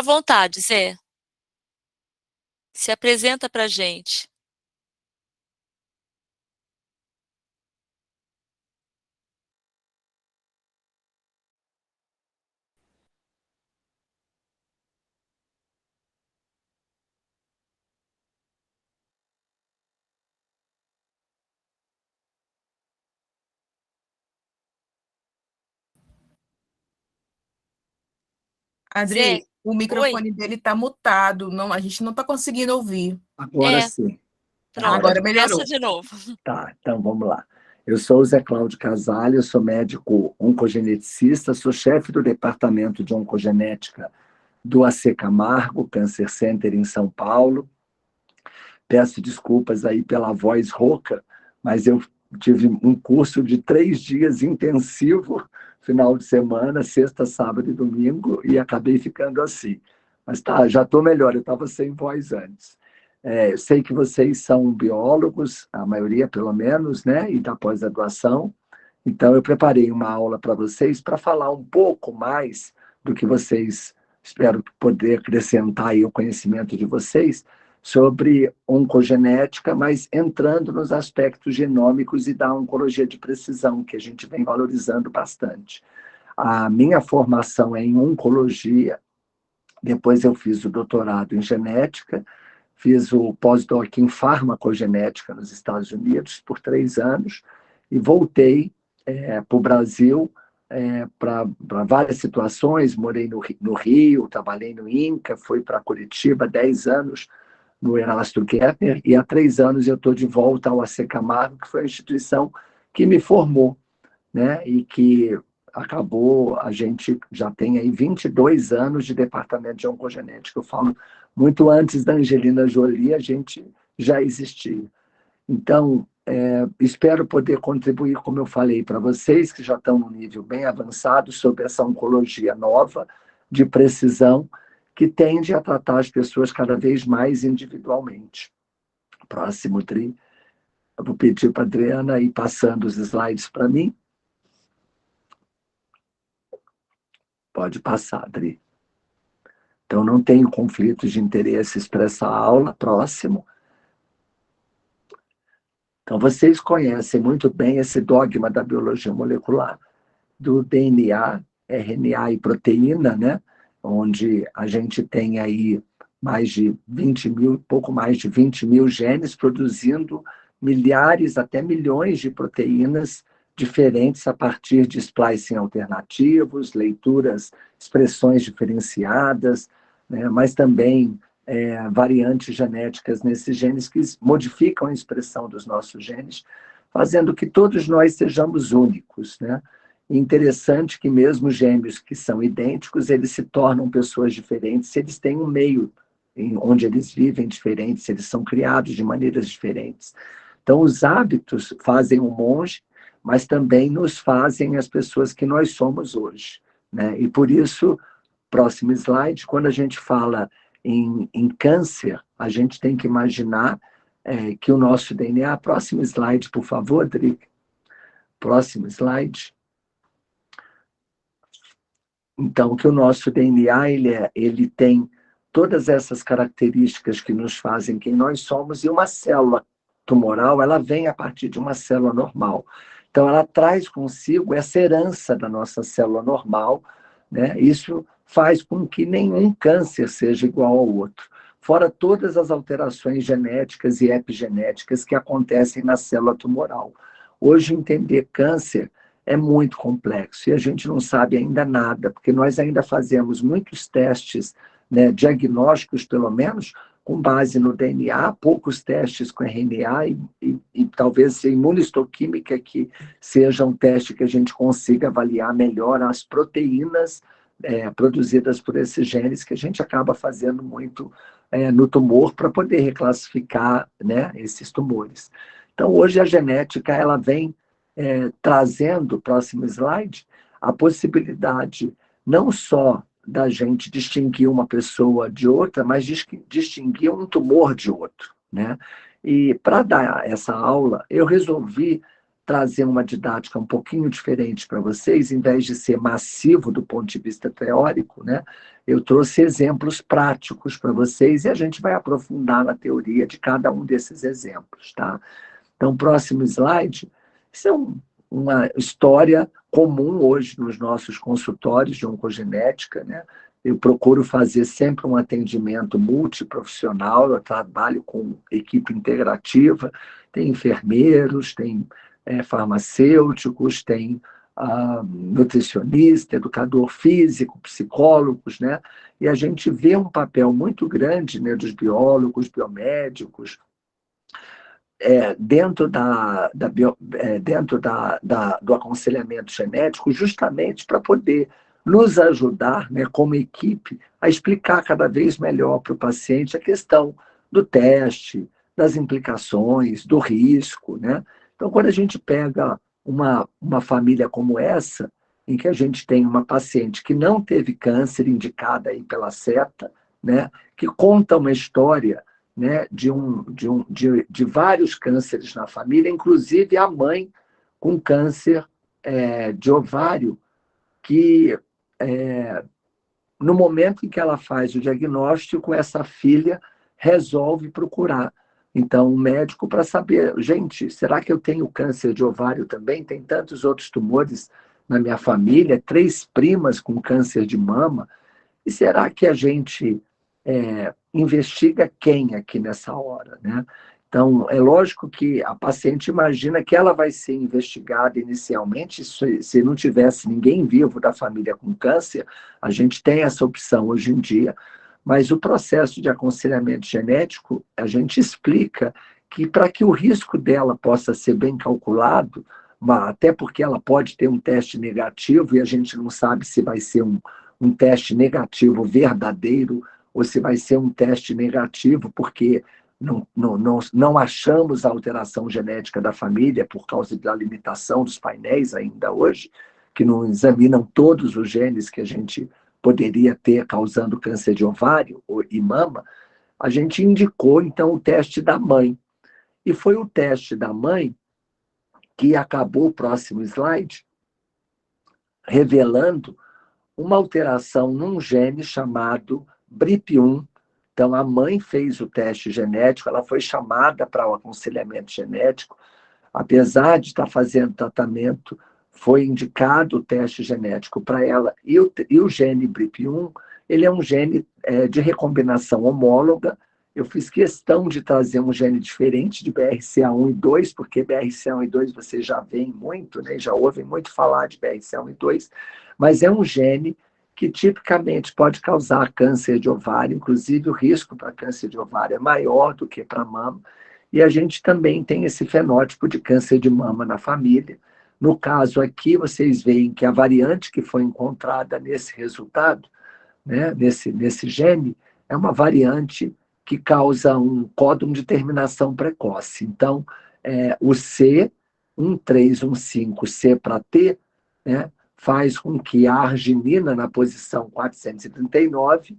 vontade, Zé. Se apresenta pra gente. Zé, Adri, o oi? microfone dele está mutado, não, a gente não está conseguindo ouvir. Agora É, sim. Agora pronto. Agora Começa melhorou. de novo. tá, então vamos lá. Eu sou o Zé Cláudio Casale, eu sou médico oncogeneticista, sou chefe do departamento de oncogenética do AC Camargo Cancer Center em São Paulo. Peço desculpas aí pela voz rouca, mas eu tive um curso de 3 dias intensivo, final de semana, sexta, sábado e domingo, e acabei ficando assim. Mas tá, já estou melhor, eu estava sem voz antes. Eu sei que vocês são biólogos, a maioria pelo menos, né, e da pós-graduação, então eu preparei uma aula para vocês para falar um pouco mais do que vocês, espero poder acrescentar aí o conhecimento de vocês, sobre oncogenética, mas entrando nos aspectos genômicos e da oncologia de precisão, que a gente vem valorizando bastante. A minha formação é em oncologia, depois eu fiz o doutorado em genética, fiz o pós-doc em farmacogenética nos Estados Unidos por 3 anos e voltei para o Brasil para várias situações. Morei no Rio, trabalhei no INCA, fui para Curitiba 10 anos no Erasto Kepler, e há 3 anos eu estou de volta ao AC Camargo, que foi a instituição que me formou, né? E que acabou, a gente já tem aí 22 anos de departamento de oncogenética. Eu falo, muito antes da Angelina Jolie, a gente já existia. Então, espero poder contribuir, como eu falei para vocês, que já estão num nível bem avançado, sobre essa oncologia nova, de precisão, que tende a tratar as pessoas cada vez mais individualmente. Próximo, Tri. Eu vou pedir para a Adriana ir passando os slides para mim. Pode passar, Adri. Então, não tenho conflitos de interesses para essa aula. Próximo. Então, vocês conhecem muito bem esse dogma da biologia molecular, do DNA, RNA e proteína, né? Onde a gente tem aí mais de 20 mil, pouco mais de 20 mil genes produzindo milhares até milhões de proteínas diferentes a partir de splicing alternativos, leituras, expressões diferenciadas, né? Mas também variantes genéticas nesses genes que modificam a expressão dos nossos genes, fazendo que todos nós sejamos únicos, né? Interessante que mesmo gêmeos que são idênticos, eles se tornam pessoas diferentes se eles têm um meio onde eles vivem diferente, se eles são criados de maneiras diferentes. Então, os hábitos fazem o monge, mas também nos fazem as pessoas que nós somos hoje, né? E por isso, próximo slide, quando a gente fala em câncer, a gente tem que imaginar que o nosso DNA... Próximo slide, por favor, Drick. Próximo slide. Então, que o nosso DNA ele tem todas essas características que nos fazem quem nós somos, e uma célula tumoral, ela vem a partir de uma célula normal. Então, ela traz consigo essa herança da nossa célula normal, né? Isso faz com que nenhum câncer seja igual ao outro, fora todas as alterações genéticas e epigenéticas que acontecem na célula tumoral. Hoje, entender câncer é muito complexo e a gente não sabe ainda nada, porque nós ainda fazemos muitos testes, né, diagnósticos, pelo menos, com base no DNA, poucos testes com RNA e talvez imunistoquímica, que seja um teste que a gente consiga avaliar melhor as proteínas produzidas por esses genes, que a gente acaba fazendo muito no tumor para poder reclassificar, né, esses tumores. Então, hoje a genética ela vem trazendo, próximo slide, a possibilidade não só da gente distinguir uma pessoa de outra, mas distinguir um tumor de outro, né? E para dar essa aula, eu resolvi trazer uma didática um pouquinho diferente para vocês, em vez de ser massivo do ponto de vista teórico, né? Eu trouxe exemplos práticos para vocês e a gente vai aprofundar na teoria de cada um desses exemplos, tá? Então, próximo slide. Isso é uma história comum hoje nos nossos consultórios de oncogenética, né? Eu procuro fazer sempre um atendimento multiprofissional, eu trabalho com equipe integrativa, tem enfermeiros, tem farmacêuticos, tem nutricionista, educador físico, psicólogos, né? E a gente vê um papel muito grande, né, dos biólogos, biomédicos, dentro do aconselhamento genético, justamente para poder nos ajudar, né, como equipe, a explicar cada vez melhor para o paciente a questão do teste, das implicações, do risco, né? Então, quando a gente pega uma família como essa, em que a gente tem uma paciente que não teve câncer, indicada aí pela SETA, né, que conta uma história, né, de vários cânceres na família, inclusive a mãe com câncer de ovário, que no momento em que ela faz o diagnóstico, essa filha resolve procurar então um médico para saber, gente, será que eu tenho câncer de ovário também? Tem tantos outros tumores na minha família, 3 primas com câncer de mama, e será que a gente investiga quem aqui nessa hora, né? Então, é lógico que a paciente imagina que ela vai ser investigada inicialmente, se não tivesse ninguém vivo da família com câncer, a gente tem essa opção hoje em dia, mas o processo de aconselhamento genético, a gente explica que para que o risco dela possa ser bem calculado, até porque ela pode ter um teste negativo e a gente não sabe se vai ser um teste negativo verdadeiro ou se vai ser um teste negativo porque não achamos a alteração genética da família por causa da limitação dos painéis ainda hoje, que não examinam todos os genes que a gente poderia ter causando câncer de ovário e mama. A gente indicou, então, o teste da mãe. E foi o teste da mãe que acabou, o próximo slide, revelando uma alteração num gene chamado BRIP1. Então, a mãe fez o teste genético, ela foi chamada para o aconselhamento genético, apesar de estar fazendo tratamento, foi indicado o teste genético para ela. E o gene BRIP1, ele é um gene de recombinação homóloga. Eu fiz questão de trazer um gene diferente de BRCA1 e 2, porque BRCA1 e 2 vocês já veem muito, né? Já ouvem muito falar de BRCA1 e 2, mas é um gene que tipicamente pode causar câncer de ovário, inclusive o risco para câncer de ovário é maior do que para mama, e a gente também tem esse fenótipo de câncer de mama na família. No caso aqui, vocês veem que a variante que foi encontrada nesse resultado, né, nesse gene, é uma variante que causa um códon de terminação precoce. Então, o C1315C para T, né, faz com que a arginina, na posição 439,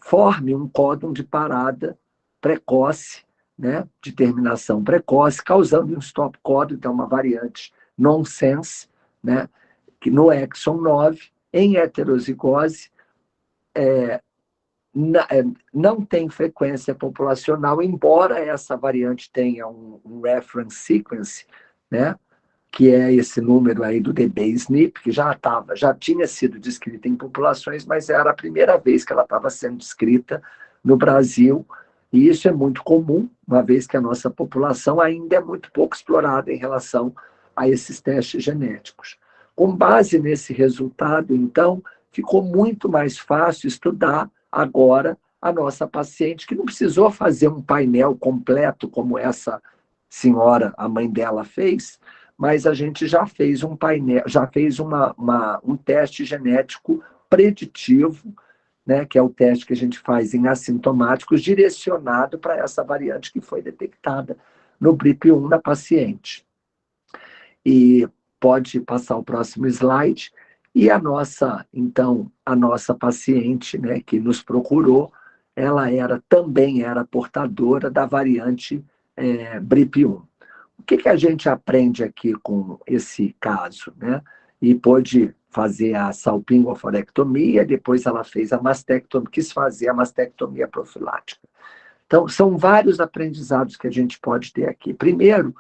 forme um códon de parada precoce, né, de terminação precoce, causando um stop códon, então uma variante nonsense, né, que no exon 9, em heterozigose, não tem frequência populacional, embora essa variante tenha um reference sequence, né, que é esse número aí do DB-SNP, que já tinha sido descrita em populações, mas era a primeira vez que ela estava sendo descrita no Brasil, e isso é muito comum, uma vez que a nossa população ainda é muito pouco explorada em relação a esses testes genéticos. Com base nesse resultado, então, ficou muito mais fácil estudar agora a nossa paciente, que não precisou fazer um painel completo como essa senhora, a mãe dela, fez, mas a gente já fez um painel, já fez um teste genético preditivo, né, que é o teste que a gente faz em assintomáticos, direcionado para essa variante que foi detectada no BRIP1 da paciente. E pode passar o próximo slide. E então, a nossa paciente, né, que nos procurou, ela também era portadora da variante BRIP1. que a gente aprende aqui com esse caso, né? E pôde fazer a salpingoforectomia, depois ela fez a mastectomia, quis fazer a mastectomia profilática. Então, são vários aprendizados que a gente pode ter aqui. Primeiro,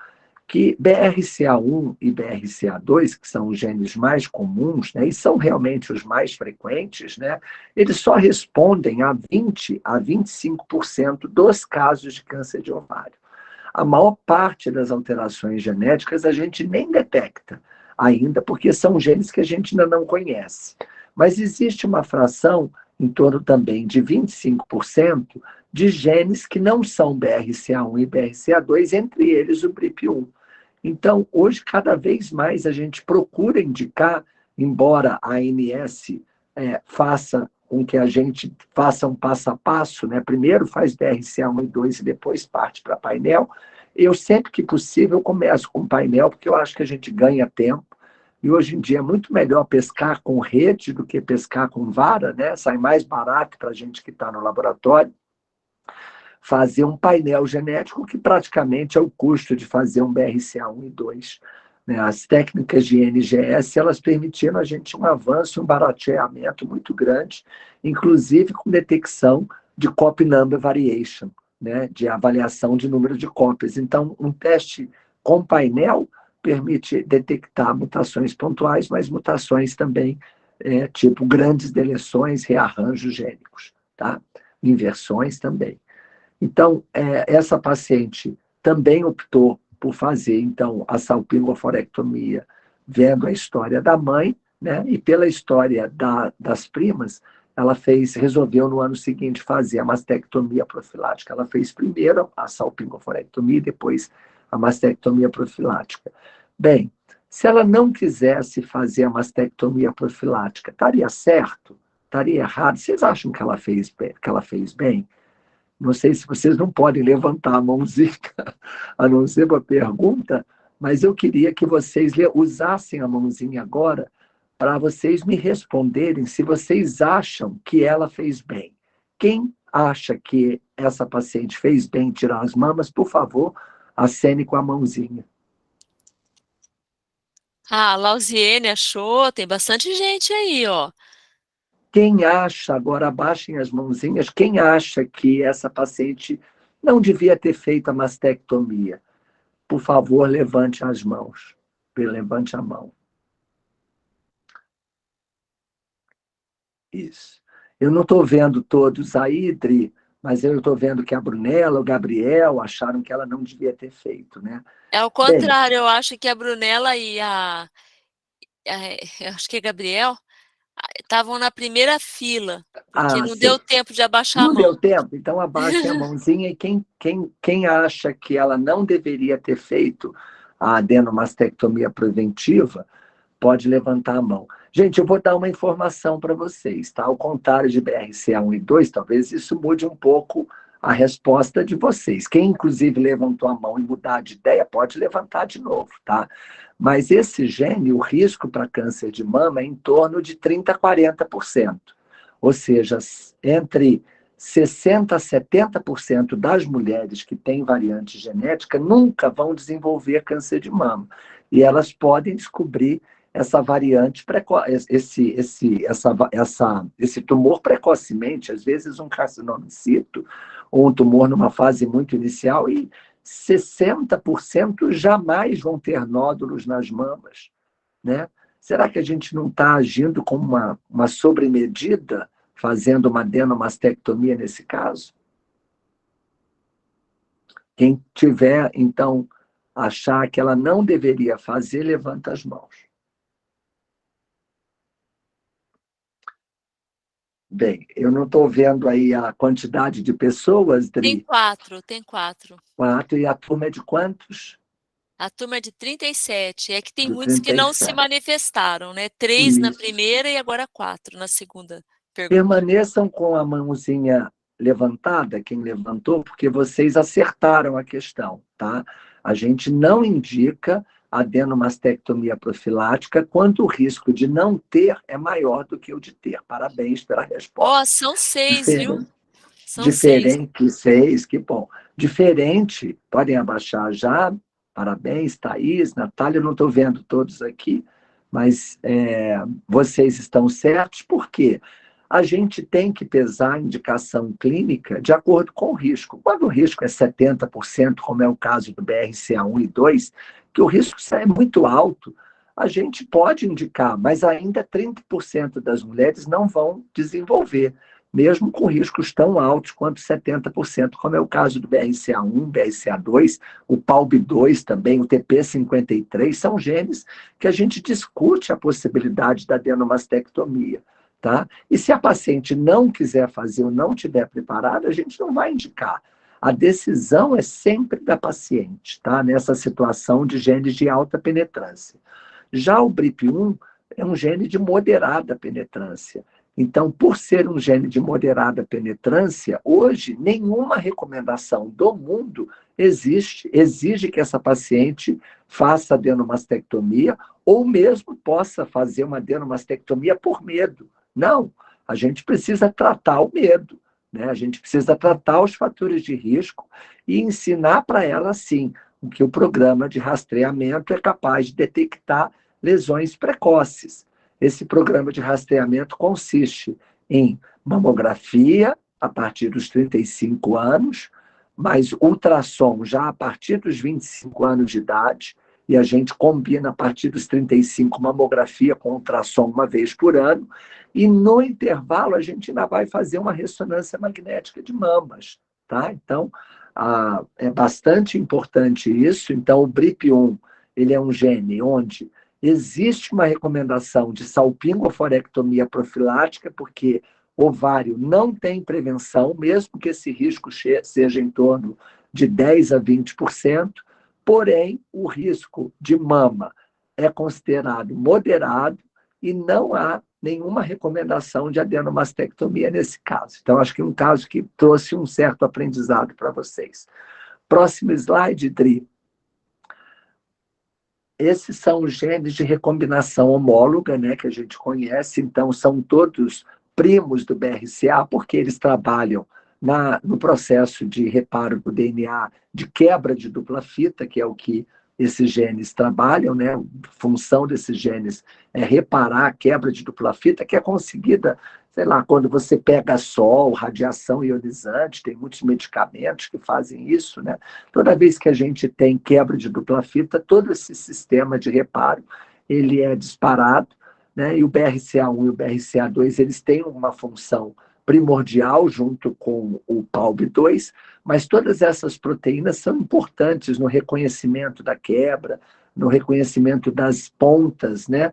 que BRCA1 e BRCA2, que são os genes mais comuns, né, e são realmente os mais frequentes, né, eles só respondem a 20 a 25% dos casos de câncer de ovário. A maior parte das alterações genéticas a gente nem detecta ainda, porque são genes que a gente ainda não conhece. Mas existe uma fração, em torno também de 25%, de genes que não são BRCA1 e BRCA2, entre eles o BRIP1. Então, hoje, cada vez mais a gente procura indicar, embora a ANS faça com que a gente faça um passo a passo, né? Primeiro faz BRCA1 e 2 e depois parte para painel. Eu, sempre que possível, começo com painel, porque eu acho que a gente ganha tempo. E hoje em dia é muito melhor pescar com rede do que pescar com vara, né? Sai mais barato para a gente que está no laboratório fazer um painel genético, que praticamente é o custo de fazer um BRCA1 e 2. Né? As técnicas de NGS, elas permitiram a gente um avanço, um barateamento muito grande, inclusive com detecção de copy number variation, né? De avaliação de número de cópias. Então, um teste com painel permite detectar mutações pontuais, mas mutações também, tipo grandes deleções, rearranjos gênicos, tá? Inversões também. Então, essa paciente também optou por fazer, então, a salpingoforectomia, vendo a história da mãe, né? E pela história das primas, ela resolveu no ano seguinte fazer a mastectomia profilática. Ela fez primeiro a salpingoforectomia e depois a mastectomia profilática. Bem, se ela não quisesse fazer a mastectomia profilática, estaria certo? Estaria errado? Vocês acham que ela fez bem? Não sei se vocês não podem levantar a mãozinha, a não ser uma pergunta, mas eu queria que vocês usassem a mãozinha agora para vocês me responderem se vocês acham que ela fez bem. Quem acha que essa paciente fez bem tirar as mamas, por favor, acene com a mãozinha. Ah, a Lausiene achou, tem bastante gente aí, ó. Quem acha, agora abaixem as mãozinhas, quem acha que essa paciente não devia ter feito a mastectomia? Por favor, levante as mãos. Levante a mão. Isso. Eu não estou vendo todos aí, Dri, mas eu estou vendo que a Brunella, o Gabriel, acharam que ela não devia ter feito, né? É o Bem, contrário, eu acho que a Brunella e eu acho que a Gabriel estavam na primeira fila, porque não sim. deu tempo de abaixar a Não deu mão. tempo? Então abaixem a mãozinha e quem acha que ela não deveria ter feito a adenomastectomia preventiva, pode levantar a mão. Gente, eu vou dar uma informação para vocês, tá? Ao contrário de BRCA1 e 2, talvez isso mude um pouco a resposta de vocês. Quem, inclusive, levantou a mão e mudar de ideia, pode levantar de novo, tá? Mas esse gene, o risco para câncer de mama é em torno de 30% a 40%. Ou seja, entre 60% a 70% das mulheres que têm variante genética nunca vão desenvolver câncer de mama. E elas podem descobrir essa variante, esse tumor precocemente, às vezes um carcinomicito, ou um tumor numa fase muito inicial, e 60% jamais vão ter nódulos nas mamas, né? Será que a gente não está agindo como uma sobremedida, fazendo uma adenomastectomia nesse caso? Quem tiver, então, achar que ela não deveria fazer, levanta as mãos. Bem, eu não estou vendo aí a quantidade de pessoas, Tem Dri. tem 4. 4, e a turma é de quantos? A turma é de 37. É que tem De muitos que não se 37. manifestaram, né? 3 na Isso. primeira e agora 4 na segunda pergunta. Permaneçam com a mãozinha levantada, quem levantou, porque vocês acertaram a questão, tá? A gente não indica adenomastectomia profilática quando o risco de não ter é maior do que o de ter. Parabéns pela resposta. Ó, são 6, viu? Diferente. São 6. Diferente, 6, que bom. Diferente, podem abaixar já, Parabéns, Thaís, Natália, eu não estou vendo todos aqui, mas vocês estão certos, porque a gente tem que pesar a indicação clínica de acordo com o risco. Quando o risco é 70%, como é o caso do BRCA1 e 2, que o risco é muito alto, a gente pode indicar, mas ainda 30% das mulheres não vão desenvolver, mesmo com riscos tão altos quanto 70%, como é o caso do BRCA1, BRCA2, o PALB2 também, o TP53, são genes que a gente discute a possibilidade da adenomastectomia. Tá? E se a paciente não quiser fazer ou não estiver preparada, a gente não vai indicar. A decisão é sempre da paciente, tá? Nessa situação de genes de alta penetrância. Já o BRIP1 é um gene de moderada penetrância. Então, por ser um gene de moderada penetrância, hoje nenhuma recomendação do mundo exige que essa paciente faça adenomastectomia ou mesmo possa fazer uma adenomastectomia por medo. Não, a gente precisa tratar o medo, né? A gente precisa tratar os fatores de risco e ensinar para ela, sim, o que o programa de rastreamento é capaz de detectar lesões precoces. Esse programa de rastreamento consiste em mamografia a partir dos 35 anos, mas ultrassom já a partir dos 25 anos de idade, e a gente combina a partir dos 35 mamografia com ultrassom uma vez por ano, e no intervalo a gente ainda vai fazer uma ressonância magnética de mamas, tá? Então, é bastante importante isso. Então, o BRIP1, ele é um gene onde existe uma recomendação de salpingoforectomia profilática, porque ovário não tem prevenção, mesmo que esse risco seja em torno de 10 a 20%, porém, o risco de mama é considerado moderado e não há nenhuma recomendação de adenomastectomia nesse caso. Então, acho que é um caso que trouxe um certo aprendizado para vocês. Próximo slide, Dri. Esses são os genes de recombinação homóloga, né, que a gente conhece, então são todos primos do BRCA, porque eles trabalham no processo de reparo do DNA, de quebra de dupla fita, que é o que esses genes trabalham, né? A função desses genes é reparar a quebra de dupla fita, que é conseguida, sei lá, quando você pega sol, radiação ionizante, tem muitos medicamentos que fazem isso, né? Toda vez que a gente tem quebra de dupla fita, todo esse sistema de reparo, ele é disparado, né? E o BRCA1 e o BRCA2, eles têm uma função primordial junto com o PALB2, mas todas essas proteínas são importantes no reconhecimento da quebra, no reconhecimento das pontas, né?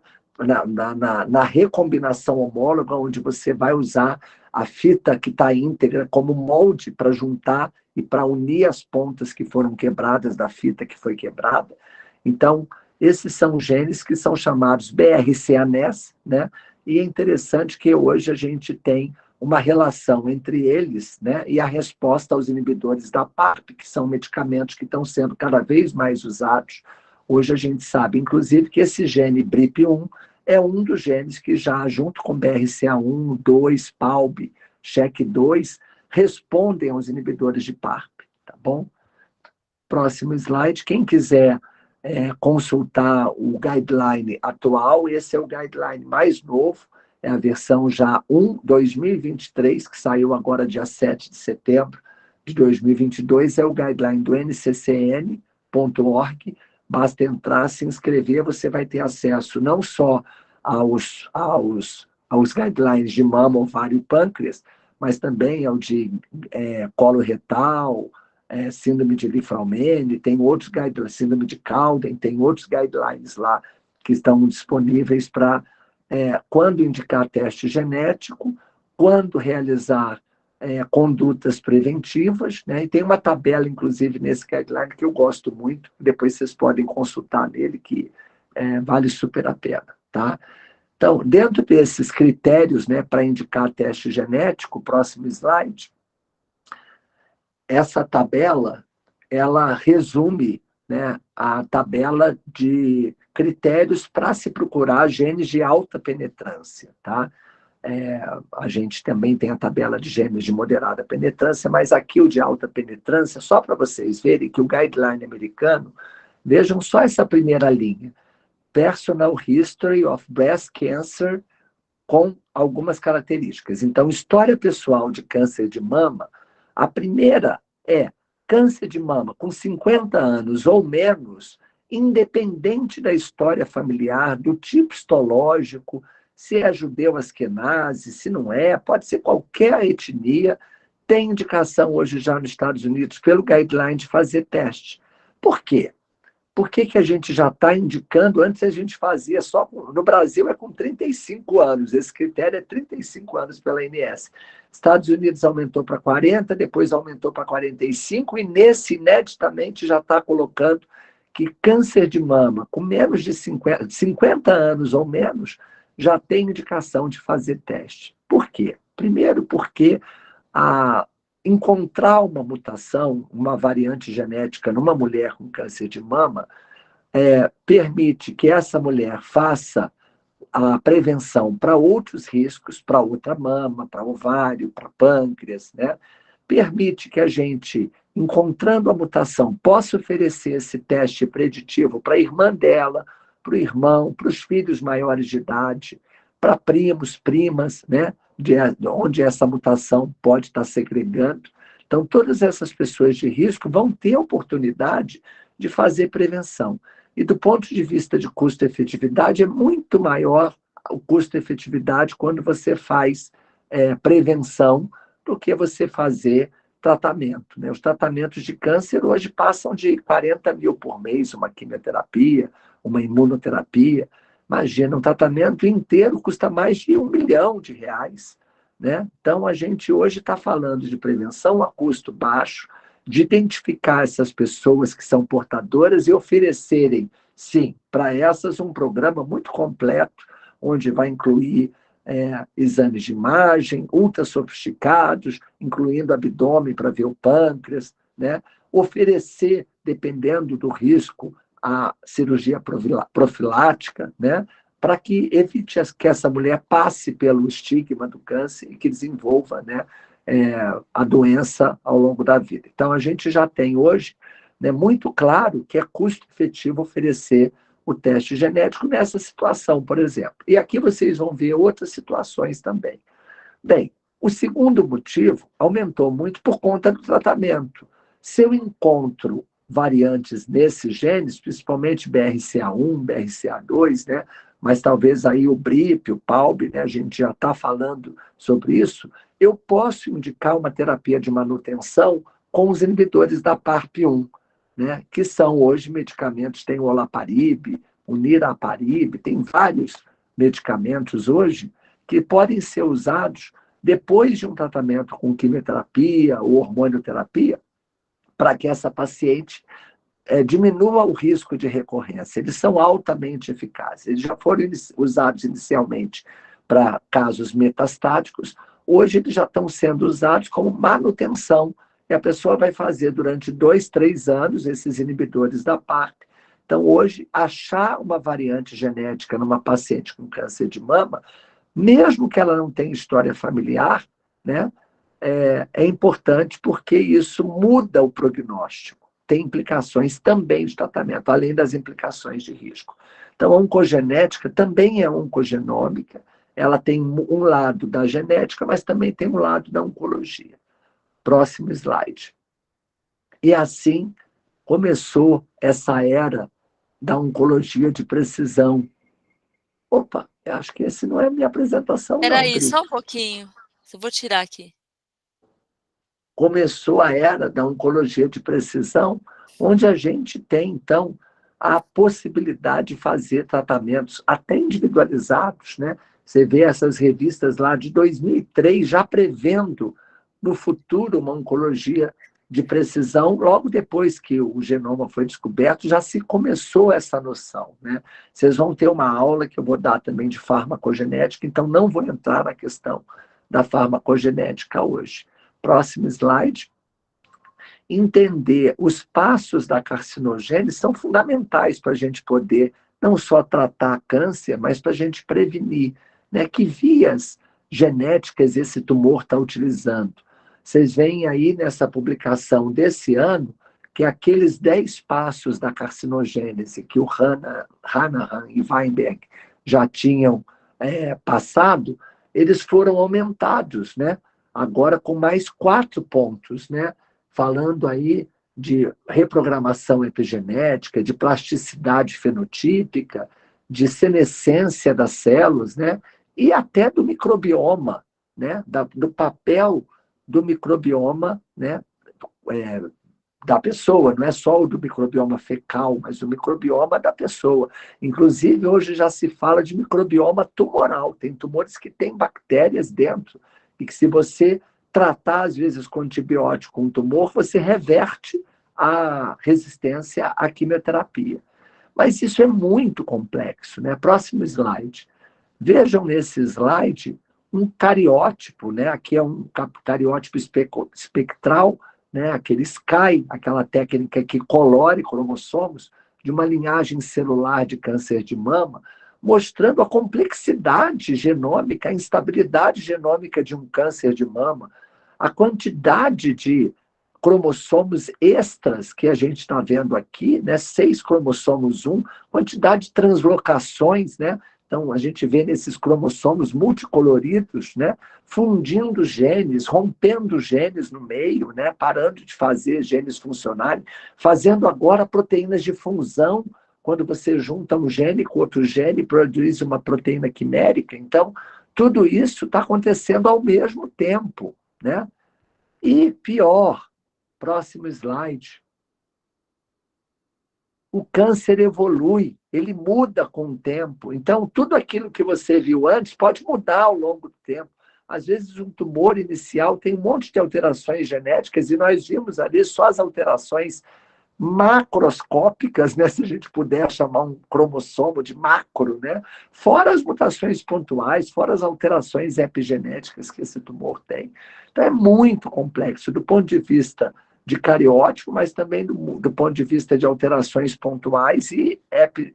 Na recombinação homóloga, onde você vai usar a fita que está íntegra como molde para juntar e para unir as pontas que foram quebradas da fita que foi quebrada. Então, esses são genes que são chamados BRCA-NES, né? E é interessante que hoje a gente tem uma relação entre eles, né, e a resposta aos inibidores da PARP, que são medicamentos que estão sendo cada vez mais usados. Hoje a gente sabe, inclusive, que esse gene BRIP1 é um dos genes que já, junto com BRCA1, 2, PALB, CHEK2, respondem aos inibidores de PARP, tá bom? Próximo slide. Quem quiser consultar o guideline atual, esse é o guideline mais novo, é a versão já 1/2023, que saiu agora dia 7 de setembro de 2022, é o guideline do nccn.org. Basta entrar, se inscrever, você vai ter acesso não só aos guidelines de mama, ovário e pâncreas, mas também ao de colo retal, síndrome de Li-Fraumeni, tem outros guidelines, síndrome de Cowden, tem outros guidelines lá que estão disponíveis para quando indicar teste genético, quando realizar condutas preventivas, né? E tem uma tabela, inclusive, nesse guideline que eu gosto muito, depois vocês podem consultar nele, que vale super a pena, tá? Então, dentro desses critérios, né, para indicar teste genético, próximo slide, essa tabela, ela resume, né, a tabela de critérios para se procurar genes de alta penetrância, tá? A gente também tem a tabela de genes de moderada penetrância, mas aqui o de alta penetrância, só para vocês verem que o guideline americano, Vejam só essa primeira linha. Personal History of Breast Cancer, com algumas características. Então, história pessoal de câncer de mama, a primeira é câncer de mama com 50 anos ou menos, independente da história familiar, do tipo histológico, se é judeu askenazi, se não é, pode ser qualquer etnia, tem indicação hoje já nos Estados Unidos, pelo guideline, de fazer teste. Por quê? Por que que a gente já está indicando? Antes a gente fazia só... No Brasil é com 35 anos, esse critério é 35 anos pela ANS. Estados Unidos aumentou para 40, depois aumentou para 45, e nesse, ineditamente, já está colocando que câncer de mama com menos de 50 anos ou menos já tem indicação de fazer teste. Por quê? Primeiro, porque encontrar uma mutação, uma variante genética numa mulher com câncer de mama, permite que essa mulher faça a prevenção para outros riscos, para outra mama, para ovário, para pâncreas, né? Permite que a gente, encontrando a mutação, possa oferecer esse teste preditivo para a irmã dela, para o irmão, para os filhos maiores de idade, para primos, primas, né? Onde essa mutação pode estar segregando. Então, todas essas pessoas de risco vão ter a oportunidade de fazer prevenção. E do ponto de vista de custo-efetividade, é muito maior o custo-efetividade quando você faz prevenção do que você fazer tratamento, né? Os tratamentos de câncer hoje passam de 40 mil por mês, uma quimioterapia, uma imunoterapia. Imagina, um tratamento inteiro custa mais de R$1 milhão, né? Então, a gente hoje está falando de prevenção a custo baixo, de identificar essas pessoas que são portadoras e oferecerem, sim, para essas um programa muito completo, onde vai incluir exames de imagem, ultra sofisticados, incluindo abdômen para ver o pâncreas, né? Oferecer, dependendo do risco, a cirurgia profilática, né? Para que evite que essa mulher passe pelo estigma do câncer e que desenvolva, né, a doença ao longo da vida. Então, a gente já tem hoje, né, muito claro que é custo efetivo oferecer o teste genético nessa situação, por exemplo. E aqui vocês vão ver outras situações também. Bem, o segundo motivo aumentou muito por conta do tratamento. Se eu encontro variantes nesses genes, principalmente BRCA1, BRCA2, né, mas talvez aí o BRIP, o PALB, né, a gente já está falando sobre isso, eu posso indicar uma terapia de manutenção com os inibidores da PARP1, né, que são hoje medicamentos, tem o olaparib, o niraparib, tem vários medicamentos hoje que podem ser usados depois de um tratamento com quimioterapia ou hormonioterapia, para que essa paciente diminua o risco de recorrência. Eles são altamente eficazes. Eles já foram usados inicialmente para casos metastáticos, hoje eles já estão sendo usados como manutenção, e a pessoa vai fazer durante 2, 3 anos esses inibidores da PARP. Então, hoje, achar uma variante genética numa paciente com câncer de mama, mesmo que ela não tenha história familiar, né, é importante porque isso muda o prognóstico. Tem implicações também de tratamento, além das implicações de risco. Então, a oncogenética também é oncogenômica, ela tem um lado da genética, mas também tem um lado da oncologia. Próximo slide. E assim começou essa era da oncologia de precisão. Opa, eu acho que esse não é a minha apresentação, não. Peraí, só um pouquinho. Eu vou tirar aqui. Começou a era da oncologia de precisão, onde a gente tem, então, a possibilidade de fazer tratamentos até individualizados, né? Você vê essas revistas lá de 2003 já prevendo no futuro uma oncologia de precisão. Logo depois que o genoma foi descoberto, já se começou essa noção, né? Vocês vão ter uma aula que eu vou dar também de farmacogenética, então não vou entrar na questão da farmacogenética hoje. Próximo slide. Entender os passos da carcinogênese são fundamentais para a gente poder não só tratar câncer, mas para a gente prevenir, né? Que vias genéticas esse tumor está utilizando. Vocês veem aí nessa publicação desse ano que aqueles 10 passos da carcinogênese que o Hanahan e Weinberg já tinham passado, eles foram aumentados, né? Agora com mais 4 pontos, né? Falando aí de reprogramação epigenética, de plasticidade fenotípica, de senescência das células, né? E até do microbioma, né? Do papel do microbioma, né? Da pessoa, não é só o do microbioma fecal, mas o microbioma da pessoa. Inclusive, hoje já se fala de microbioma tumoral. Tem tumores que têm bactérias dentro e que, se você tratar, às vezes, com antibiótico um tumor, você reverte a resistência à quimioterapia. Mas isso é muito complexo, né? Próximo slide. Vejam nesse slide um cariótipo, né? Aqui é um cariótipo espectral, né? Aquele SCAI, aquela técnica que colore cromossomos de uma linhagem celular de câncer de mama, mostrando a complexidade genômica, a instabilidade genômica de um câncer de mama, a quantidade de cromossomos extras que a gente está vendo aqui, né? 6 cromossomos 1, quantidade de translocações, né? Então, a gente vê nesses cromossomos multicoloridos, né? Fundindo genes, rompendo genes no meio, né? Parando de fazer genes funcionarem, fazendo agora proteínas de fusão, quando você junta um gene com outro gene, produz uma proteína quimérica. Então, tudo isso está acontecendo ao mesmo tempo, né? E pior, próximo slide. O câncer evolui, ele muda com o tempo. Então, tudo aquilo que você viu antes pode mudar ao longo do tempo. Às vezes, um tumor inicial tem um monte de alterações genéticas e nós vimos ali só as alterações macroscópicas, né, se a gente puder chamar um cromossomo de macro, né, fora as mutações pontuais, fora as alterações epigenéticas que esse tumor tem. Então, é muito complexo do ponto de vista de cariótipo, mas também do ponto de vista de alterações pontuais e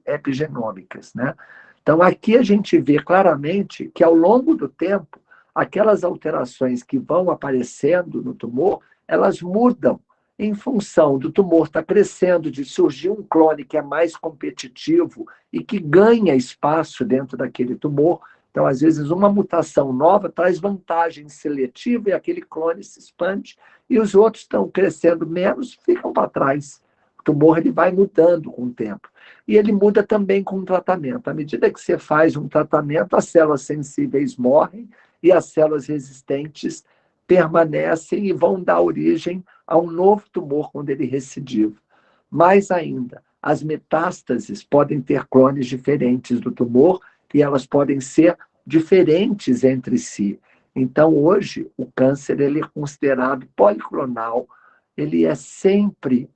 epigenômicas, né? Então, aqui a gente vê claramente que, ao longo do tempo, aquelas alterações que vão aparecendo no tumor, elas mudam em função do tumor estar crescendo, de surgir um clone que é mais competitivo e que ganha espaço dentro daquele tumor. Então, às vezes, uma mutação nova traz vantagem seletiva e aquele clone se expande e os outros estão crescendo menos, ficam para trás. O tumor ele vai mudando com o tempo. E ele muda também com o tratamento. À medida que você faz um tratamento, as células sensíveis morrem e as células resistentes permanecem e vão dar origem a um novo tumor quando ele recidiva. Mais ainda, as metástases podem ter clones diferentes do tumor e elas podem ser diferentes entre si. Então, hoje, o câncer ele é considerado policlonal, ele é sempre,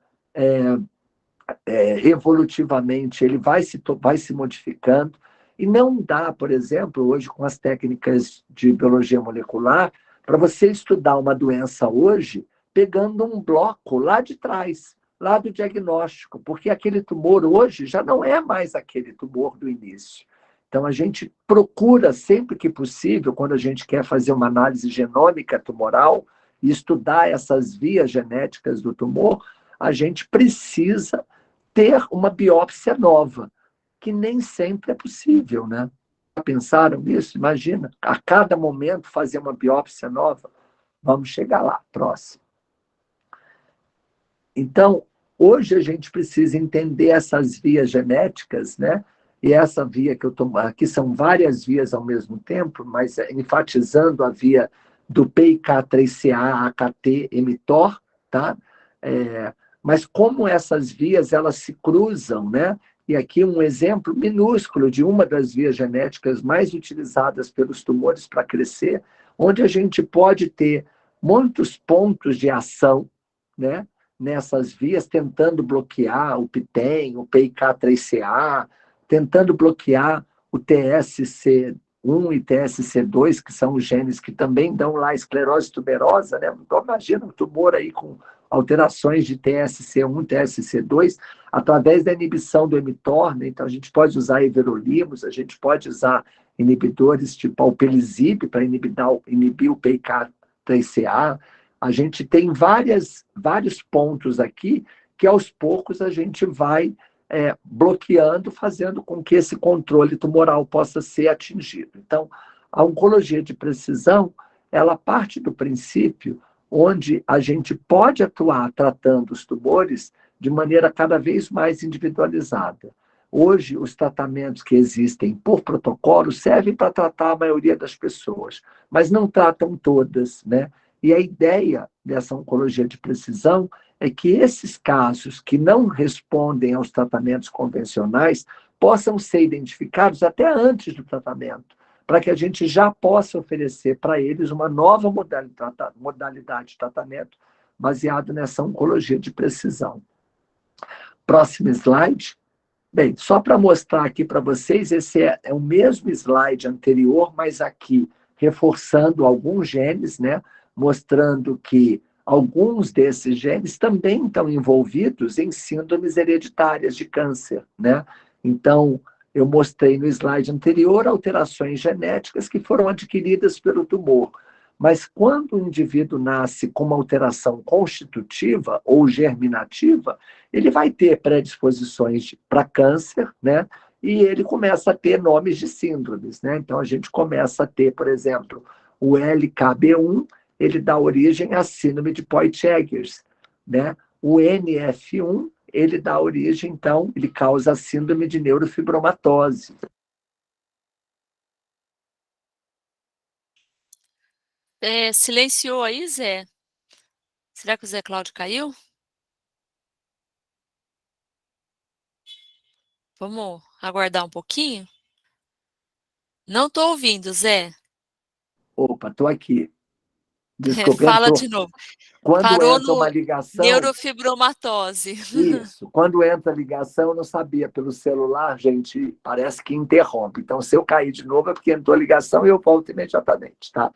evolutivamente, ele vai se modificando, e não dá, por exemplo, hoje, com as técnicas de biologia molecular, para você estudar uma doença hoje, pegando um bloco lá de trás, lá do diagnóstico, porque aquele tumor hoje já não é mais aquele tumor do início. Então, a gente procura, sempre que possível, quando a gente quer fazer uma análise genômica tumoral e estudar essas vias genéticas do tumor, a gente precisa ter uma biópsia nova, que nem sempre é possível, né? Pensaram nisso? Imagina, a cada momento fazer uma biópsia nova. Vamos chegar lá, próximo. Então, hoje a gente precisa entender essas vias genéticas, né? E essa via que eu estou aqui são várias vias ao mesmo tempo, mas enfatizando a via do PIK3CA, AKT, mTOR, tá? Mas como essas vias elas se cruzam, né? E aqui um exemplo minúsculo de uma das vias genéticas mais utilizadas pelos tumores para crescer, onde a gente pode ter muitos pontos de ação, né? Nessas vias, tentando bloquear o PTEN, o PIK3CA, tentando bloquear o TSC1 e TSC2, que são os genes que também dão lá esclerose tuberosa, né? Então, imagina um tumor aí com alterações de TSC1, TSC2, através da inibição do mTOR, né? Então, a gente pode usar everolimus, a gente pode usar inibidores tipo alpelisib para inibir o PIK3CA. A gente tem vários pontos aqui que aos poucos a gente vai bloqueando, fazendo com que esse controle tumoral possa ser atingido. Então, a oncologia de precisão, ela parte do princípio onde a gente pode atuar tratando os tumores de maneira cada vez mais individualizada. Hoje, os tratamentos que existem por protocolo servem para tratar a maioria das pessoas, mas não tratam todas, né? E a ideia dessa oncologia de precisão é que esses casos que não respondem aos tratamentos convencionais possam ser identificados até antes do tratamento, para que a gente já possa oferecer para eles uma nova modalidade de tratamento baseado nessa oncologia de precisão. Próximo slide. Bem, só para mostrar aqui para vocês, esse é o mesmo slide anterior, mas aqui reforçando alguns genes, né? Mostrando que alguns desses genes também estão envolvidos em síndromes hereditárias de câncer, né? Então, eu mostrei no slide anterior alterações genéticas que foram adquiridas pelo tumor. Mas quando o indivíduo nasce com uma alteração constitutiva ou germinativa, ele vai ter predisposições para câncer, né? E ele começa a ter nomes de síndromes, né? Então, a gente começa a ter, por exemplo, o LKB1, ele dá origem à síndrome de Poitiers, né? O NF1, ele dá origem, então, ele causa a síndrome de neurofibromatose. Silenciou aí, Zé? Será que o Zé Cláudio caiu? Vamos aguardar um pouquinho? Não estou ouvindo, Zé. Opa, estou aqui. Desculpa, Fala entrou. de novo. Quando Parou entra uma no ligação... neurofibromatose. Isso. Quando entra a ligação, eu não sabia. Pelo celular, gente, parece que interrompe. Então, se eu cair de novo, é porque entrou a ligação e eu volto imediatamente, tá?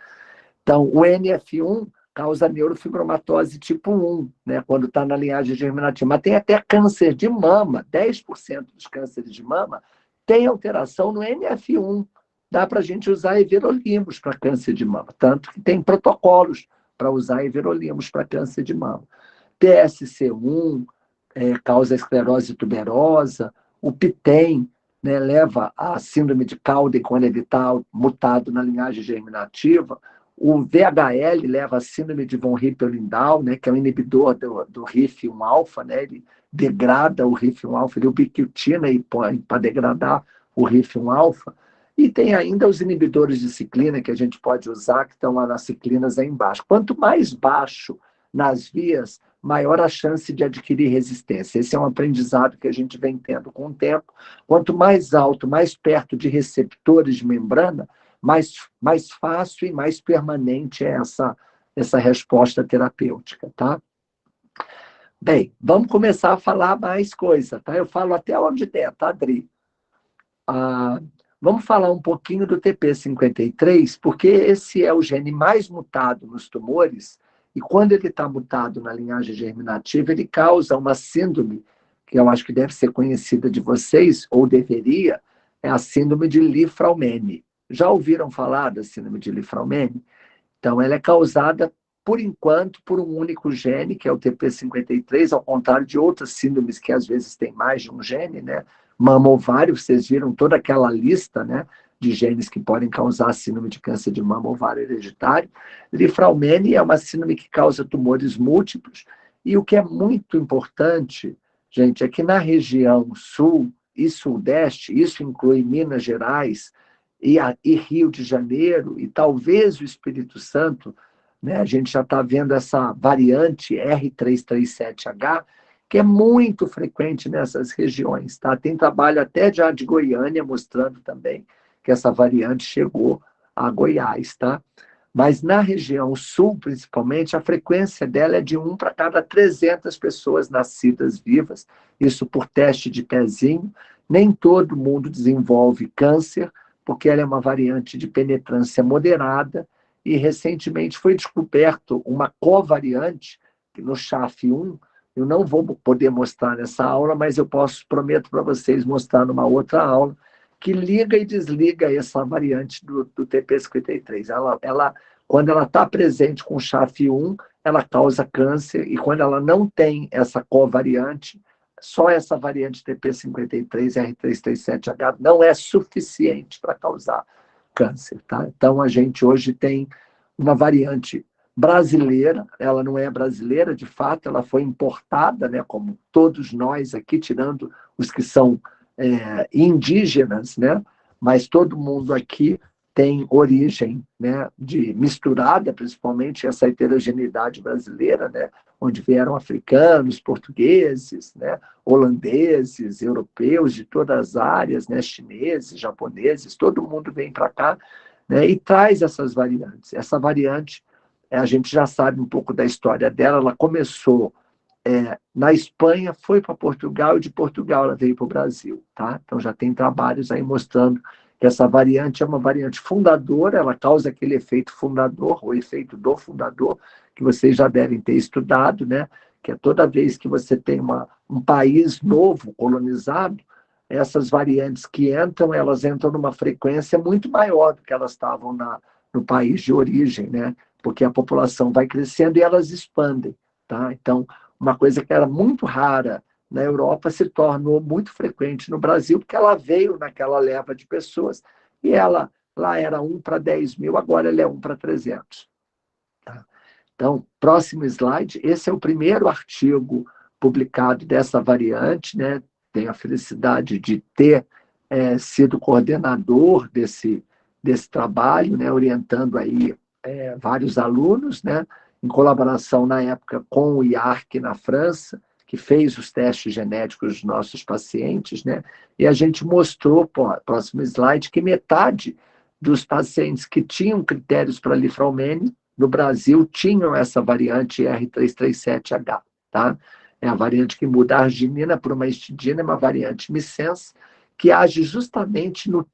Então, o NF1 causa neurofibromatose tipo 1, né? Quando está na linhagem germinativa. Mas tem até câncer de mama. 10% dos cânceres de mama tem alteração no NF1. Dá para a gente usar everolimus para câncer de mama. Tanto que tem protocolos para usar everolimus para câncer de mama. TSC1 causa esclerose tuberosa, o PTEN, né, leva à síndrome de Cowden quando ele está mutado na linhagem germinativa, o VHL leva à síndrome de von Hippel-Lindau, né, que é um inibidor do RIF1-alfa, né, ele degrada o RIF1-alfa, ele ubiquitina para degradar o RIF1-alfa, e tem ainda os inibidores de ciclina que a gente pode usar, que estão lá nas ciclinas aí embaixo. Quanto mais baixo nas vias, maior a chance de adquirir resistência. Esse é um aprendizado que a gente vem tendo com o tempo. Quanto mais alto, mais perto de receptores de membrana, mais fácil e mais permanente é essa resposta terapêutica, tá? Bem, vamos começar a falar mais coisa, tá? Eu falo até onde der, tá, Adri? Vamos falar um pouquinho do TP53, porque esse é o gene mais mutado nos tumores, e quando ele está mutado na linhagem germinativa, ele causa uma síndrome, que eu acho que deve ser conhecida de vocês, ou deveria, é a síndrome de Li-Fraumeni. Já ouviram falar da síndrome de Li-Fraumeni? Então, ela é causada, por enquanto, por um único gene, que é o TP53, ao contrário de outras síndromes que às vezes têm mais de um gene, né? Mama ovário, vocês viram toda aquela lista, né, de genes que podem causar síndrome de câncer de mama ovário hereditário. Li-Fraumeni é uma síndrome que causa tumores múltiplos, e o que é muito importante, gente, é que na região sul e sudeste, isso inclui Minas Gerais e Rio de Janeiro, e talvez o Espírito Santo, né, a gente já está vendo essa variante R337H, que é muito frequente nessas regiões, tá? Tem trabalho até já de Goiânia mostrando também que essa variante chegou a Goiás, tá? Mas na região sul, principalmente, a frequência dela é de 1 para cada 300 pessoas nascidas vivas, isso por teste de pezinho. Nem todo mundo desenvolve câncer, porque ela é uma variante de penetrância moderada, e recentemente foi descoberto uma covariante, que no SHAF1, eu não vou poder mostrar nessa aula, mas eu prometo para vocês mostrar numa outra aula, que liga e desliga essa variante do TP53. Quando ela está presente com o SHAF1, ela causa câncer, e quando ela não tem essa covariante, só essa variante TP53 R337H não é suficiente para causar câncer, tá? Então, a gente hoje tem uma variante brasileira, ela não é brasileira, de fato, ela foi importada, né, como todos nós aqui, tirando os que são indígenas, né? Mas todo mundo aqui tem origem, né, de misturada, principalmente essa heterogeneidade brasileira, né, onde vieram africanos, portugueses, né, holandeses, europeus de todas as áreas, né, chineses, japoneses, todo mundo vem para cá, né, e traz essas variantes. Essa variante, a gente já sabe um pouco da história dela, ela começou na Espanha, foi para Portugal, e de Portugal ela veio para o Brasil, tá? Então já tem trabalhos aí mostrando que essa variante é uma variante fundadora, ela causa aquele efeito fundador, o efeito do fundador, que vocês já devem ter estudado, né? Que é toda vez que você tem um país novo, colonizado, essas variantes que entram, elas entram numa frequência muito maior do que elas estavam no país de origem, né? Porque a população vai crescendo e elas expandem, tá? Então, uma coisa que era muito rara na Europa se tornou muito frequente no Brasil, porque ela veio naquela leva de pessoas, e ela lá era 1 para 10 mil, agora ela é 1 para 300. Tá? Então, próximo slide, esse é o primeiro artigo publicado dessa variante, né? Tenho a felicidade de ter sido coordenador desse trabalho, né? Orientando aí vários alunos, né? Em colaboração, na época, com o IARC na França, que fez os testes genéticos dos nossos pacientes, né? E a gente mostrou, próximo slide, que metade dos pacientes que tinham critérios para Lifraumene no Brasil tinham essa variante R337H, tá? É a variante que muda a arginina por uma histidina, é uma variante missense, que age justamente no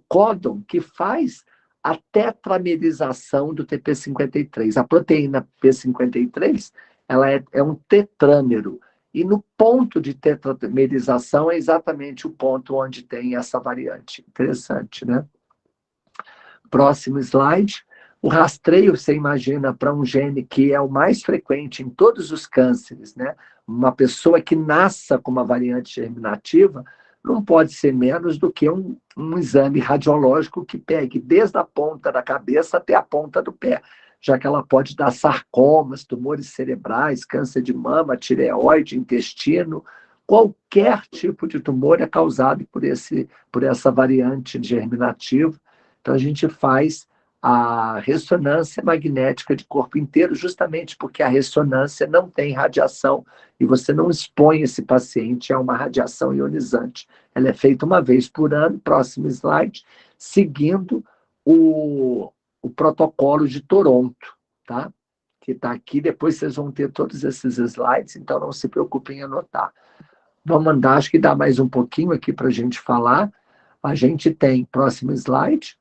códon que faz a tetramerização do TP53. A proteína P53, ela é um tetrâmero, e no ponto de tetramerização é exatamente o ponto onde tem essa variante. Interessante, né? Próximo slide. O rastreio, você imagina, para um gene que é o mais frequente em todos os cânceres, né? Uma pessoa que nasça com uma variante germinativa não pode ser menos do que um exame radiológico que pegue desde a ponta da cabeça até a ponta do pé, já que ela pode dar sarcomas, tumores cerebrais, câncer de mama, tireoide, intestino. Qualquer tipo de tumor é causado por essa variante germinativa. Então, a gente faz a ressonância magnética de corpo inteiro, justamente porque a ressonância não tem radiação e você não expõe esse paciente a uma radiação ionizante. Ela é feita uma vez por ano, próximo slide, seguindo o protocolo de Toronto, tá? Que está aqui, depois vocês vão ter todos esses slides, então não se preocupem em anotar. Vamos andar, acho que dá mais um pouquinho aqui para a gente falar. A gente tem, próximo slide,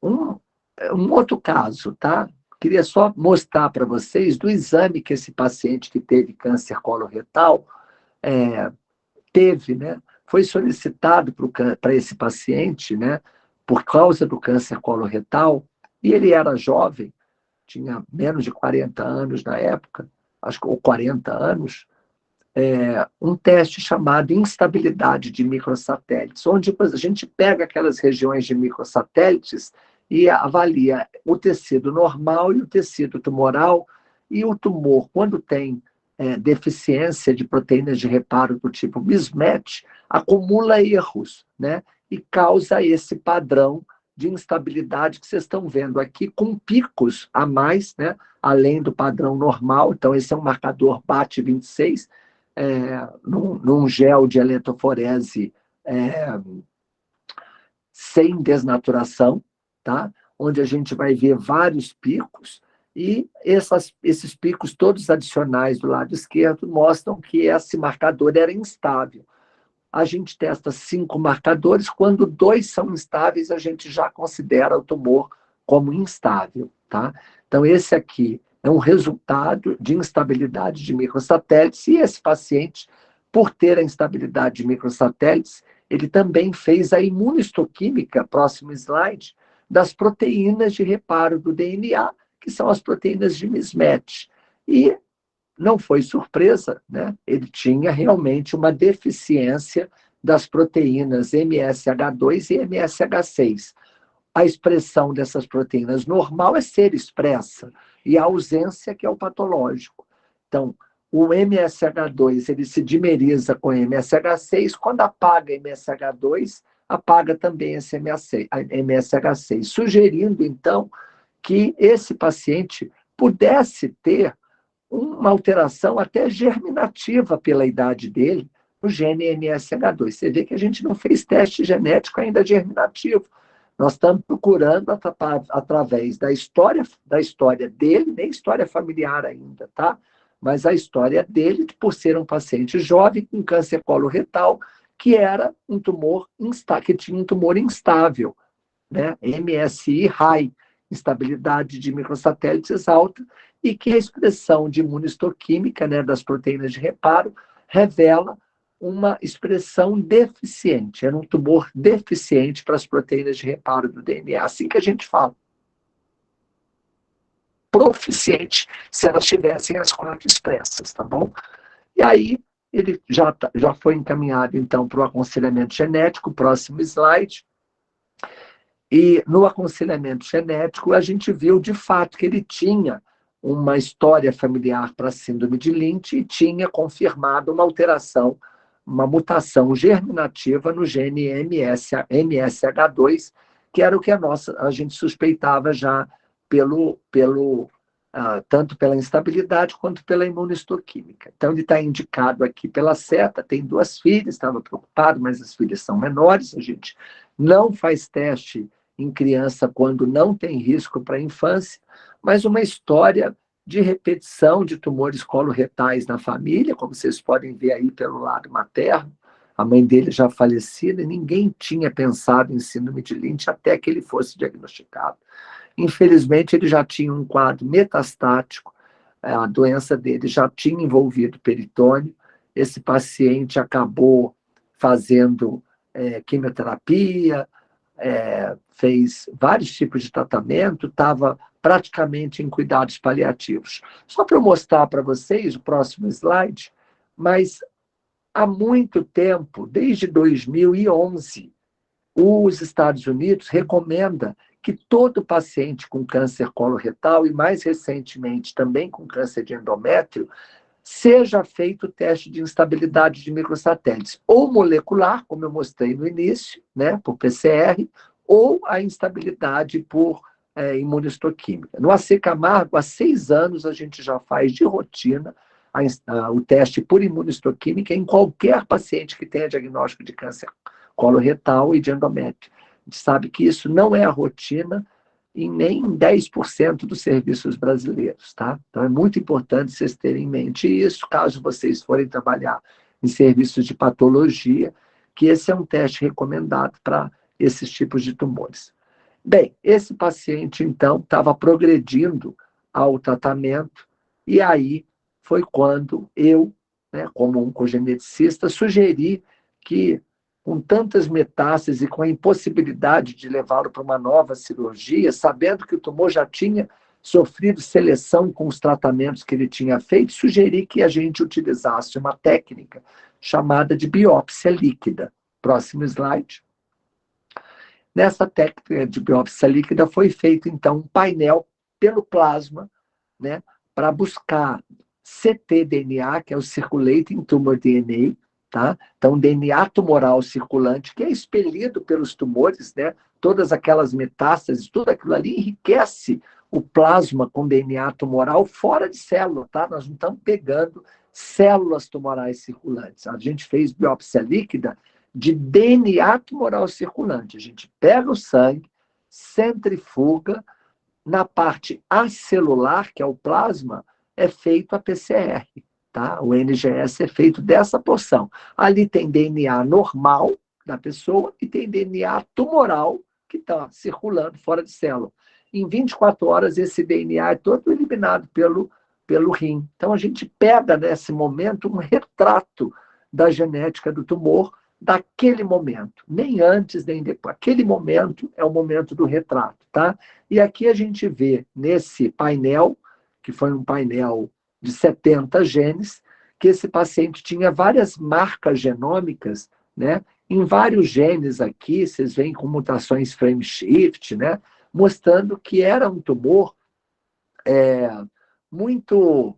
um outro caso, tá? Queria só mostrar para vocês do exame que esse paciente que teve câncer coloretal teve, né? Foi solicitado para esse paciente, né? Por causa do câncer coloretal, e ele era jovem, tinha menos de 40 anos na época, acho que ou 40 anos, um teste chamado instabilidade de microsatélites, onde a gente pega aquelas regiões de microsatélites e avalia o tecido normal e o tecido tumoral, e o tumor, quando tem deficiência de proteínas de reparo do tipo mismatch, acumula erros, né? E causa esse padrão de instabilidade que vocês estão vendo aqui, com picos a mais, né? Além do padrão normal. Então, esse é um marcador BAT26, num gel de eletroforese sem desnaturação, tá? Onde a gente vai ver vários picos, e esses picos todos adicionais do lado esquerdo mostram que esse marcador era instável. A gente testa 5 marcadores, quando 2 são instáveis, a gente já considera o tumor como instável, tá? Então, esse aqui é um resultado de instabilidade de microsatélites, e esse paciente, por ter a instabilidade de microsatélites, ele também fez a imunohistoquímica, próximo slide, das proteínas de reparo do DNA, que são as proteínas de mismatch. E não foi surpresa, né? Ele tinha realmente uma deficiência das proteínas MSH2 e MSH6. A expressão dessas proteínas normal é ser expressa, e a ausência que é o patológico. Então, o MSH2 ele se dimeriza com MSH6, quando apaga MSH2, apaga também esse MSH6, sugerindo, então, que esse paciente pudesse ter uma alteração até germinativa pela idade dele no gene MSH2. Você vê que a gente não fez teste genético ainda germinativo. Nós estamos procurando através da história dele, nem história familiar ainda, tá? Mas a história dele, por ser um paciente jovem com câncer coloretal, que era um tumor que tinha um tumor instável, né? MSI high, instabilidade de microsatélites alta, e que a expressão de imunistoquímica, né, das proteínas de reparo revela uma expressão deficiente, era um tumor deficiente para as proteínas de reparo do DNA, assim que a gente fala. Proficiente, se elas tivessem as 4 expressas, tá bom? E aí, ele já foi encaminhado, então, para o aconselhamento genético, próximo slide. E no aconselhamento genético, a gente viu, de fato, que ele tinha uma história familiar para síndrome de Lynch e tinha confirmado uma alteração, uma mutação germinativa no gene MSH2, que era o que a gente suspeitava já tanto pela instabilidade quanto pela imunistoquímica. Então, ele está indicado aqui pela seta, tem 2 filhas, estava preocupado, mas as filhas são menores, a gente não faz teste em criança quando não tem risco para a infância, mas uma história de repetição de tumores coloretais na família, como vocês podem ver aí pelo lado materno. A mãe dele já falecida, e ninguém tinha pensado em síndrome de Lynch até que ele fosse diagnosticado. Infelizmente, ele já tinha um quadro metastático, a doença dele já tinha envolvido o peritônio, esse paciente acabou fazendo quimioterapia, fez vários tipos de tratamento, estava praticamente em cuidados paliativos. Só para eu mostrar para vocês, o próximo slide, mas há muito tempo, desde 2011, os Estados Unidos recomendam que todo paciente com câncer coloretal e, mais recentemente, também com câncer de endométrio, seja feito o teste de instabilidade de microsatélites, ou molecular, como eu mostrei no início, né, por PCR, ou a instabilidade por imunistoquímica. No AC Camargo, há 6 anos, a gente já faz de rotina o teste por imunistoquímica em qualquer paciente que tenha diagnóstico de câncer coloretal e de endométrio. A gente sabe que isso não é a rotina em nem 10% dos serviços brasileiros, tá? Então é muito importante vocês terem em mente isso, caso vocês forem trabalhar em serviços de patologia, que esse é um teste recomendado para esses tipos de tumores. Bem, esse paciente, então, estava progredindo ao tratamento, e aí foi quando eu, né, como oncogeneticista, sugeri que, com tantas metástases e com a impossibilidade de levá-lo para uma nova cirurgia, sabendo que o tumor já tinha sofrido seleção com os tratamentos que ele tinha feito, sugeri que a gente utilizasse uma técnica chamada de biópsia líquida. Próximo slide. Nessa técnica de biópsia líquida foi feito, então, um painel pelo plasma, né, para buscar ctDNA, que é o Circulating Tumor DNA, tá? Então, DNA tumoral circulante, que é expelido pelos tumores, né? Todas aquelas metástases, tudo aquilo ali enriquece o plasma com DNA tumoral fora de célula, tá? Nós não estamos pegando células tumorais circulantes. A gente fez biópsia líquida de DNA tumoral circulante. A gente pega o sangue, centrifuga, na parte acelular, que é o plasma, é feito a PCR. Tá? O NGS é feito dessa porção. Ali tem DNA normal da pessoa e tem DNA tumoral que está circulando fora de célula. Em 24 horas, esse DNA é todo eliminado pelo rim. Então, a gente pega, nesse momento, um retrato da genética do tumor daquele momento, nem antes, nem depois. Aquele momento é o momento do retrato, tá? E aqui a gente vê nesse painel, que foi um painel de 70 genes, que esse paciente tinha várias marcas genômicas, né? Em vários genes aqui, vocês veem com mutações frame shift, né? Mostrando que era um tumor muito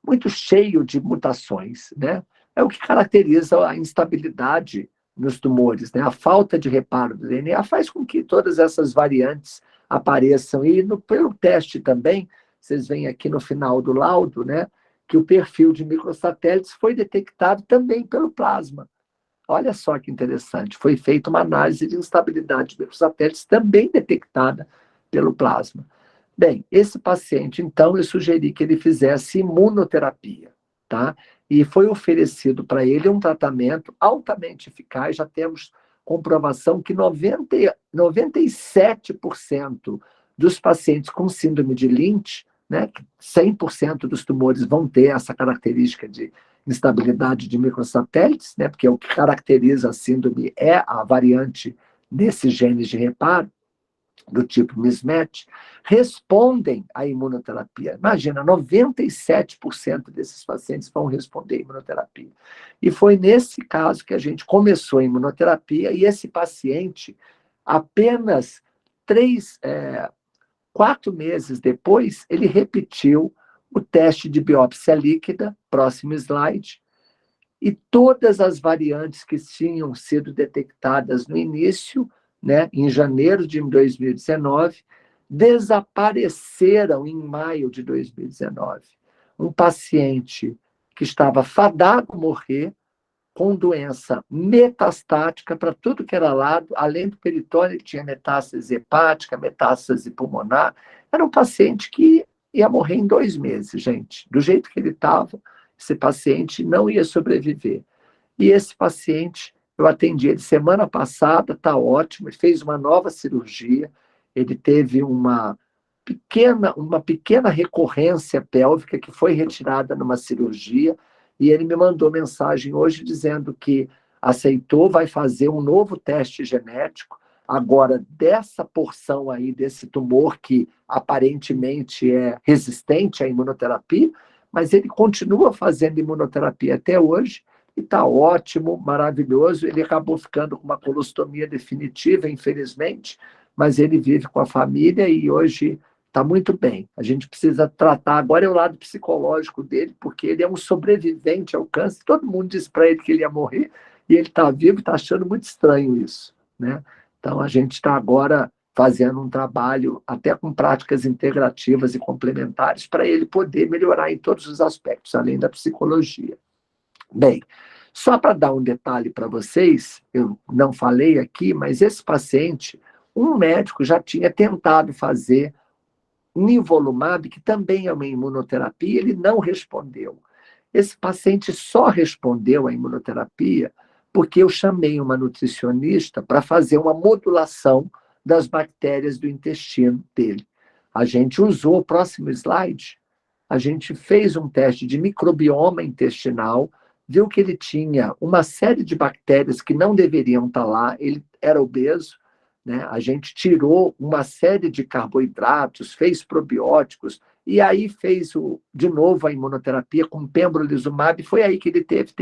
muito cheio de mutações, né? É o que caracteriza a instabilidade nos tumores, né? A falta de reparo do DNA faz com que todas essas variantes apareçam. E pelo teste também, vocês veem aqui no final do laudo, né? Que o perfil de microsatélites foi detectado também pelo plasma. Olha só que interessante. Foi feita uma análise de instabilidade de microsatélites também detectada pelo plasma. Bem, esse paciente, então, eu sugeri que ele fizesse imunoterapia, tá? E foi oferecido para ele um tratamento altamente eficaz. Já temos comprovação que 97% dos pacientes com síndrome de Lynch, né, 100% dos tumores vão ter essa característica de instabilidade de microsatélites, né, porque o que caracteriza a síndrome é a variante desses genes de reparo do tipo mismatch, respondem à imunoterapia. Imagina, 97% desses pacientes vão responder à imunoterapia. E foi nesse caso que a gente começou a imunoterapia e esse paciente, apenas 4 meses depois, ele repetiu o teste de biópsia líquida, próximo slide, e todas as variantes que tinham sido detectadas no início, né, em janeiro de 2019, desapareceram em maio de 2019. Um paciente que estava fadado a morrer, com doença metastática para tudo que era lado, além do peritônio, ele tinha metástase hepática, metástase pulmonar. Era um paciente que ia morrer em 2 meses, gente. Do jeito que ele estava, esse paciente não ia sobreviver. E esse paciente, eu atendi ele semana passada, está ótimo, ele fez uma nova cirurgia, ele teve uma pequena recorrência pélvica que foi retirada numa cirurgia, e ele me mandou mensagem hoje dizendo que aceitou, vai fazer um novo teste genético, agora dessa porção aí, desse tumor que aparentemente é resistente à imunoterapia, mas ele continua fazendo imunoterapia até hoje, e está ótimo, maravilhoso. Ele acabou ficando com uma colostomia definitiva, infelizmente, mas ele vive com a família e hoje está muito bem. A gente precisa tratar agora é o lado psicológico dele, porque ele é um sobrevivente ao câncer. Todo mundo disse para ele que ele ia morrer e ele está vivo e está achando muito estranho isso, né? Então a gente está agora fazendo um trabalho até com práticas integrativas e complementares para ele poder melhorar em todos os aspectos, além da psicologia. Bem, só para dar um detalhe para vocês, eu não falei aqui, mas esse paciente, um médico já tinha tentado fazer nivolumab, que também é uma imunoterapia, ele não respondeu. Esse paciente só respondeu à imunoterapia porque eu chamei uma nutricionista para fazer uma modulação das bactérias do intestino dele. A gente usou, o próximo slide, a gente fez um teste de microbioma intestinal, viu que ele tinha uma série de bactérias que não deveriam estar lá, ele era obeso, né? A gente tirou uma série de carboidratos, fez probióticos, e aí fez de novo a imunoterapia com pembrolizumab, e foi aí que ele teve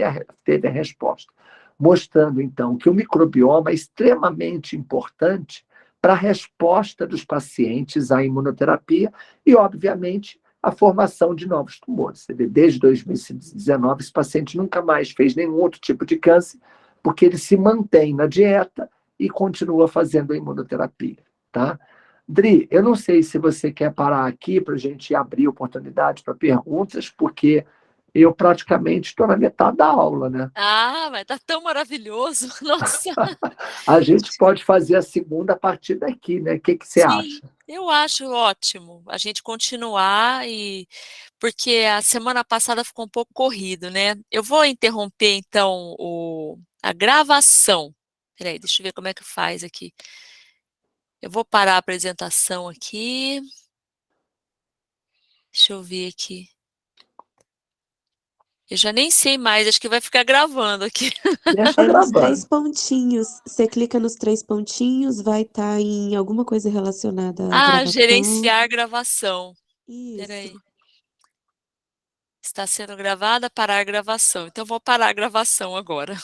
a resposta. Mostrando, então, que o microbioma é extremamente importante para a resposta dos pacientes à imunoterapia e, obviamente, a formação de novos tumores. Você vê, desde 2019, esse paciente nunca mais fez nenhum outro tipo de câncer, porque ele se mantém na dieta e continua fazendo a imunoterapia, tá? Dri, eu não sei se você quer parar aqui para a gente abrir oportunidade para perguntas, porque eu praticamente estou na metade da aula, né? Ah, mas tá tão maravilhoso. Nossa, A gente pode fazer a segunda a partir daqui, né? O que você sim, acha? eu acho ótimo a gente continuar porque a semana passada ficou um pouco corrido, né? Eu vou interromper então a gravação. Peraí, deixa eu ver como é que faz aqui. Eu vou parar a apresentação aqui. Deixa eu ver aqui. Eu já nem sei mais, acho que vai ficar gravando aqui. Deixa É nos três gravando. pontinhos. Você clica nos três pontinhos, vai estar em alguma coisa relacionada à Ah, gravação. gerenciar gravação. Isso. Peraí. Está sendo gravada, parar a gravação. Então, vou parar a gravação agora.